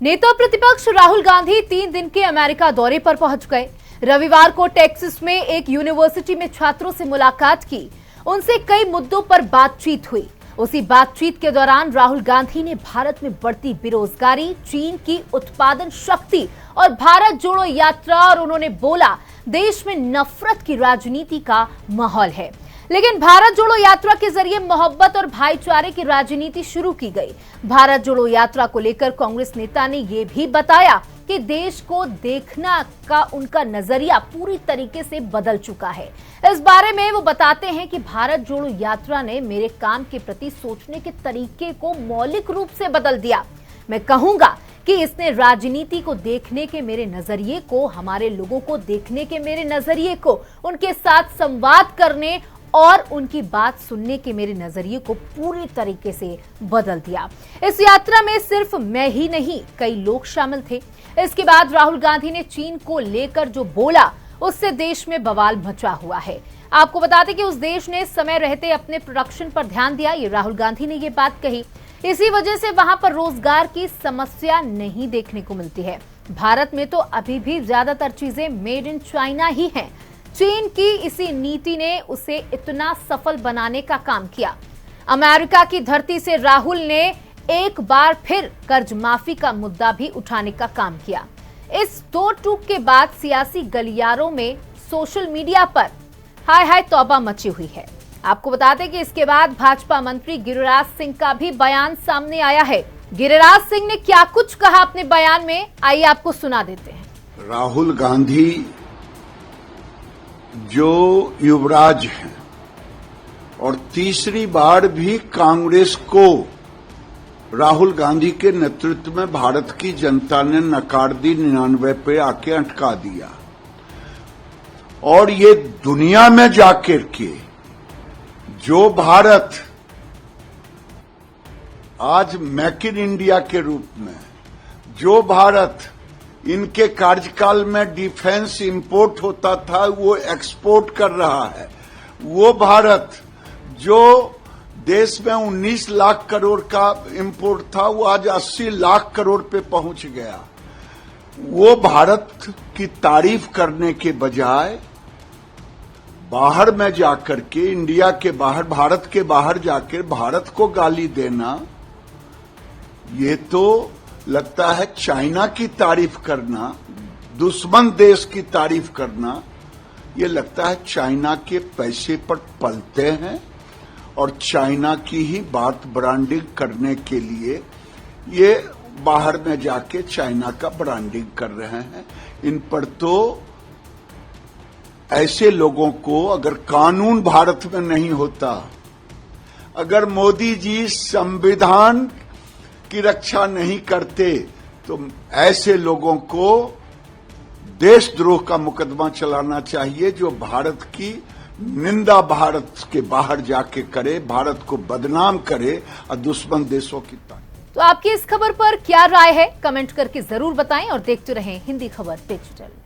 नेता प्रतिपक्ष राहुल गांधी 3 दिन के अमेरिका दौरे पर पहुंच गए। रविवार को टेक्सास में एक यूनिवर्सिटी में छात्रों से मुलाकात की। उनसे कई मुद्दों पर बातचीत हुई। उसी बातचीत के दौरान राहुल गांधी ने भारत में बढ़ती बेरोजगारी, चीन की उत्पादन शक्ति और भारत जोड़ो यात्रा, और उन्होंने बोला देश में नफरत की राजनीति का माहौल है, लेकिन भारत जोड़ो यात्रा के जरिए मोहब्बत और भाईचारे की राजनीति शुरू की गई। भारत जोड़ो यात्रा को लेकर कांग्रेस नेता ने यह भी बताया कि देश को देखना का उनका नजरिया पूरी तरीके से बदल चुका है। इस बारे में वो बताते हैं कि भारत जोड़ो यात्रा ने मेरे काम के प्रति सोचने के तरीके को मौलिक रूप से बदल दिया। मैं कहूंगा कि इसने राजनीति को देखने के मेरे नजरिए को, हमारे लोगों को देखने के मेरे नजरिए को, उनके साथ संवाद करने और उनकी बात सुनने के मेरे नजरिए को पूरी तरीके से बदल दिया। इस यात्रा में सिर्फ मैं ही नहीं, कई लोग शामिल थे। इसके बाद राहुल गांधी ने चीन को लेकर जो बोला, उससे देश में बवाल मचा हुआ है। आपको बता दें कि उस देश ने समय रहते अपने प्रोडक्शन पर ध्यान दिया। ये राहुल गांधी ने ये बात कही। इसी वजह से वहां पर रोजगार की समस्या नहीं देखने को मिलती है। भारत में तो अभी भी ज्यादातर चीजें मेड इन चाइना ही हैं। चीन की इसी नीति ने उसे इतना सफल बनाने का काम किया। अमेरिका की धरती से राहुल ने एक बार फिर कर्ज माफी का मुद्दा भी उठाने का काम किया। इस दो टूक के बाद सियासी गलियारों में, सोशल मीडिया पर हाय हाय तौबा मची हुई है। आपको बता दें कि इसके बाद भाजपा मंत्री गिरिराज सिंह का भी बयान सामने आया है। गिरिराज सिंह ने क्या कुछ कहा अपने बयान में, आइए आपको सुना देते हैं। राहुल गांधी जो युवराज हैं और तीसरी बार भी कांग्रेस को राहुल गांधी के नेतृत्व में भारत की जनता ने नकार दी, 99 पे आके अटका दिया। और ये दुनिया में जाकर के जो भारत आज मेक इन इंडिया के रूप में, जो भारत इनके कार्यकाल में डिफेंस इंपोर्ट होता था वो एक्सपोर्ट कर रहा है, वो भारत जो देश में 19 लाख करोड़ का इंपोर्ट था वो आज 80 लाख करोड़ पे पहुंच गया। वो भारत की तारीफ करने के बजाय बाहर में जाकर के, इंडिया के बाहर, भारत के बाहर जाकर भारत को गाली देना, ये तो लगता है चाइना की तारीफ करना, दुश्मन देश की तारीफ करना। ये लगता है चाइना के पैसे पर पलते हैं और चाइना की ही बात ब्रांडिंग करने के लिए ये बाहर में जाके चाइना का ब्रांडिंग कर रहे हैं। इन पर तो ऐसे लोगों को, अगर कानून भारत में नहीं होता, अगर मोदी जी संविधान की रक्षा नहीं करते, तो ऐसे लोगों को देशद्रोह का मुकदमा चलाना चाहिए, जो भारत की निंदा भारत के बाहर जाके करे, भारत को बदनाम करे और दुश्मन देशों की तारीफ। तो आपकी इस खबर पर क्या राय है, कमेंट करके जरूर बताएं और देखते रहें हिंदी खबर डिजिटल।